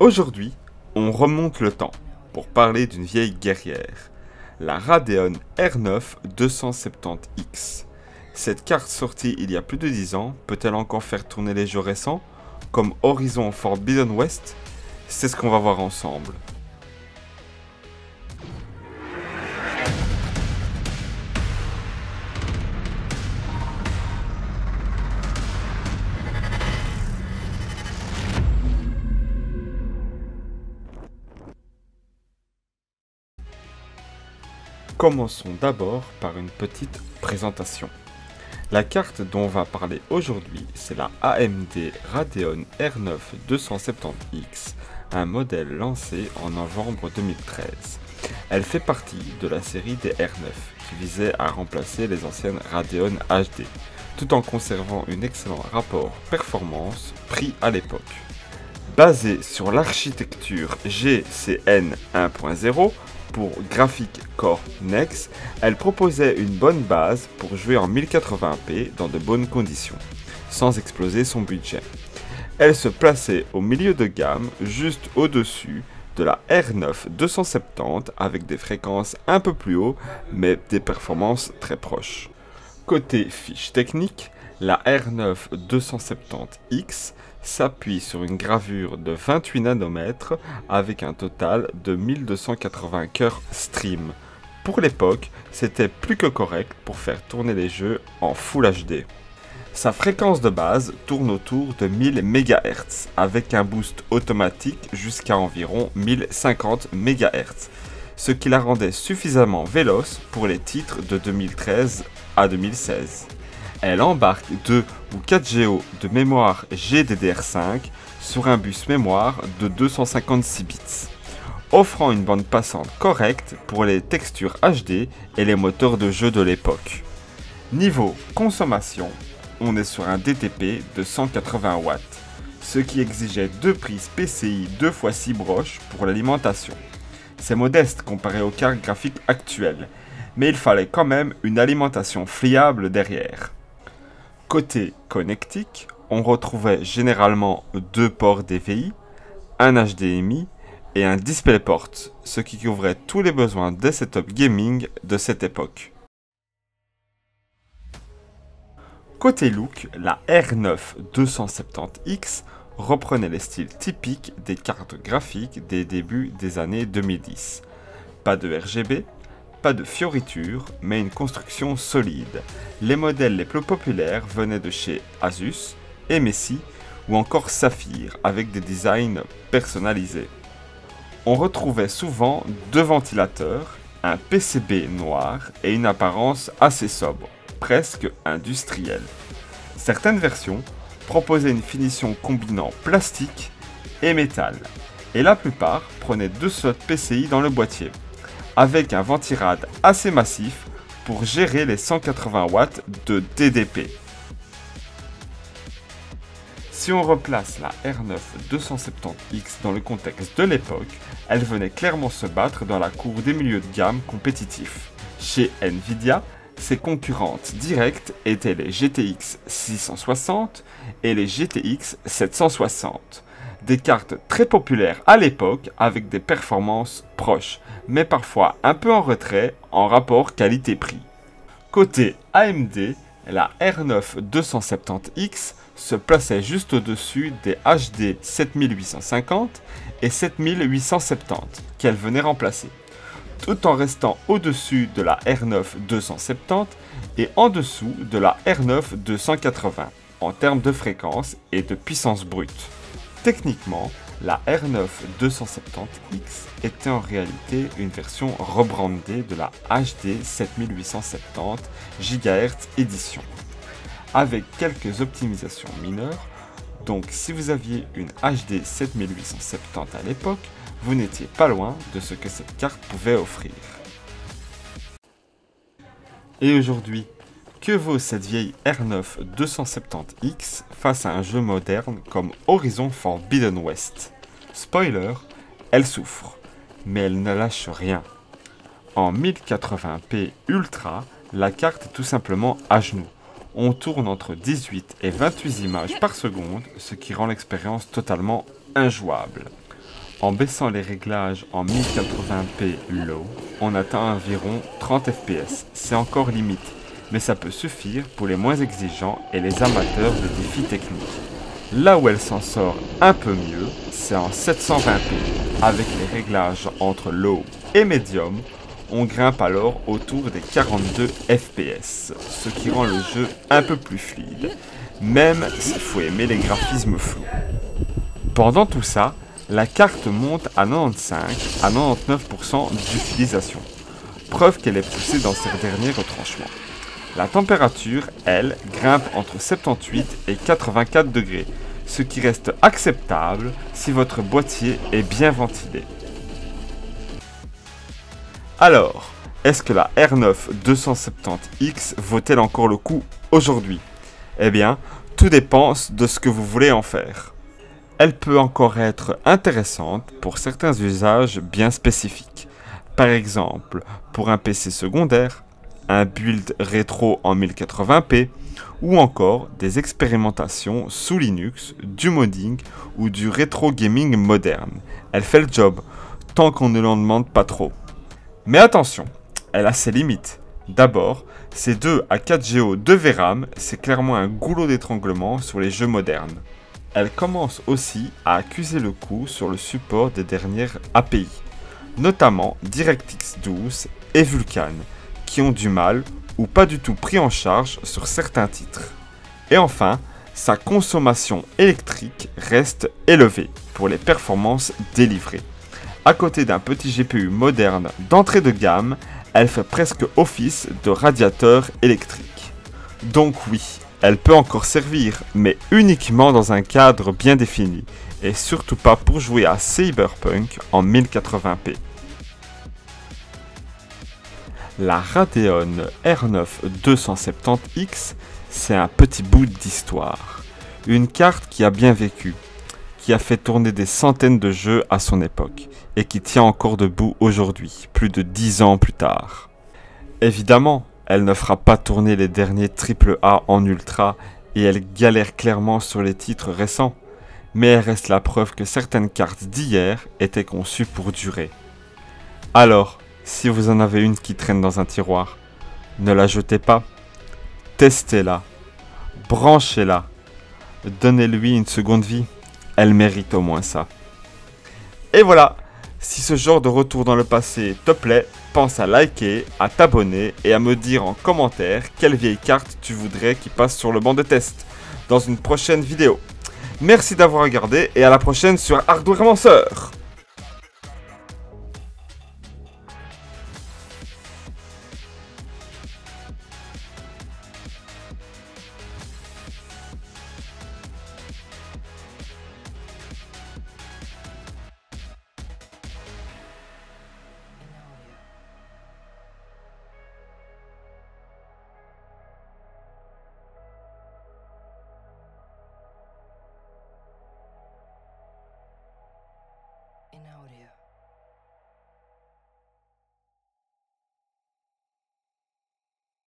Aujourd'hui, on remonte le temps pour parler d'une vieille guerrière, la Radeon R9 270X. Cette carte sortie il y a plus de 10 ans peut-elle encore faire tourner les jeux récents, comme Horizon Forbidden West? C'est ce qu'on va voir ensemble. Commençons d'abord par une petite présentation. La carte dont on va parler aujourd'hui, c'est la AMD Radeon R9 270X, un modèle lancé en novembre 2013. Elle fait partie de la série des R9, qui visait à remplacer les anciennes Radeon HD, tout en conservant un excellent rapport performance-prix à l'époque. Basée sur l'architecture GCN 1.0, pour Graphics Core Next, elle proposait une bonne base pour jouer en 1080p dans de bonnes conditions, sans exploser son budget. Elle se plaçait au milieu de gamme, juste au-dessus de la R9 270 avec des fréquences un peu plus haut, mais des performances très proches. Côté fiche technique, la R9 270X s'appuie sur une gravure de 28 nanomètres avec un total de 1280 cœurs stream. Pour l'époque, c'était plus que correct pour faire tourner les jeux en Full HD. Sa fréquence de base tourne autour de 1000 MHz avec un boost automatique jusqu'à environ 1050 MHz, ce qui la rendait suffisamment véloce pour les titres de 2013 à 2016. Elle embarque 2 ou 4 Go de mémoire GDDR5 sur un bus mémoire de 256 bits, offrant une bande passante correcte pour les textures HD et les moteurs de jeu de l'époque. Niveau consommation, on est sur un DTP de 180 watts, ce qui exigeait 2 prises PCI 2x6 broches pour l'alimentation. C'est modeste comparé aux cartes graphiques actuelles, mais il fallait quand même une alimentation fiable derrière. Côté connectique, on retrouvait généralement 2 ports DVI, un HDMI et un DisplayPort, ce qui couvrait tous les besoins des setups gaming de cette époque. Côté look, la R9 270X reprenait les styles typiques des cartes graphiques des débuts des années 2010. Pas de RGB, pas de fioritures, mais une construction solide. Les modèles les plus populaires venaient de chez Asus, MSI ou encore Saphir, avec des designs personnalisés. On retrouvait souvent 2 ventilateurs, un PCB noir et une apparence assez sobre, presque industrielle. Certaines versions proposaient une finition combinant plastique et métal, et la plupart prenaient 2 slots PCI dans le boîtier, avec un ventirad assez massif pour gérer les 180 watts de DDP. Si on replace la R9 270X dans le contexte de l'époque, elle venait clairement se battre dans la cour des milieux de gamme compétitifs. Chez Nvidia, ses concurrentes directes étaient les GTX 660 et les GTX 760. Des cartes très populaires à l'époque avec des performances proches, mais parfois un peu en retrait en rapport qualité-prix. Côté AMD, la R9 270X se plaçait juste au-dessus des HD 7850 et 7870 qu'elle venait remplacer, tout en restant au-dessus de la R9 270 et en dessous de la R9 280 en termes de fréquence et de puissance brute. Techniquement, la R9 270X était en réalité une version rebrandée de la HD 7870 GHz Edition, avec quelques optimisations mineures, donc si vous aviez une HD 7870 à l'époque, vous n'étiez pas loin de ce que cette carte pouvait offrir. Et aujourd'hui, que vaut cette vieille R9 270X face à un jeu moderne comme Horizon Forbidden West? Spoiler, elle souffre, mais elle ne lâche rien. En 1080p Ultra, la carte est tout simplement à genoux. On tourne entre 18 et 28 images par seconde, ce qui rend l'expérience totalement injouable. En baissant les réglages en 1080p low, on atteint environ 30 fps. C'est encore limite, mais ça peut suffire pour les moins exigeants et les amateurs de défis techniques. Là où elle s'en sort un peu mieux, c'est en 720p. Avec les réglages entre low et medium, on grimpe alors autour des 42 fps, ce qui rend le jeu un peu plus fluide, même s'il faut aimer les graphismes flous. Pendant tout ça, la carte monte à 95 à 99% d'utilisation, preuve qu'elle est poussée dans ses derniers retranchements. La température, elle, grimpe entre 78 et 84 degrés, ce qui reste acceptable si votre boîtier est bien ventilé. Alors, est-ce que la R9 270X vaut-elle encore le coup aujourd'hui? Eh bien, tout dépend de ce que vous voulez en faire. Elle peut encore être intéressante pour certains usages bien spécifiques. Par exemple, pour un PC secondaire, un build rétro en 1080p, ou encore des expérimentations sous Linux, du modding ou du rétro gaming moderne. Elle fait le job, tant qu'on ne l'en demande pas trop. Mais attention, elle a ses limites. D'abord, ces 2 à 4 Go de VRAM, c'est clairement un goulot d'étranglement sur les jeux modernes. Elle commence aussi à accuser le coup sur le support des dernières API, notamment DirectX 12 et Vulkan, qui ont du mal ou pas du tout pris en charge sur certains titres. Et enfin, sa consommation électrique reste élevée pour les performances délivrées. À côté d'un petit GPU moderne d'entrée de gamme, elle fait presque office de radiateur électrique. Donc oui, elle peut encore servir, mais uniquement dans un cadre bien défini, et surtout pas pour jouer à Cyberpunk en 1080p. La Radeon R9 270X, c'est un petit bout d'histoire. Une carte qui a bien vécu, qui a fait tourner des centaines de jeux à son époque, et qui tient encore debout aujourd'hui, plus de 10 ans plus tard. Évidemment, elle ne fera pas tourner les derniers AAA en ultra, et elle galère clairement sur les titres récents, mais elle reste la preuve que certaines cartes d'hier étaient conçues pour durer. Alors, si vous en avez une qui traîne dans un tiroir, ne la jetez pas, testez-la, branchez-la, donnez-lui une seconde vie, elle mérite au moins ça. Et voilà, si ce genre de retour dans le passé te plaît, pense à liker, à t'abonner et à me dire en commentaire quelle vieille carte tu voudrais qui passe sur le banc de test dans une prochaine vidéo. Merci d'avoir regardé et à la prochaine sur Hardware Manceur.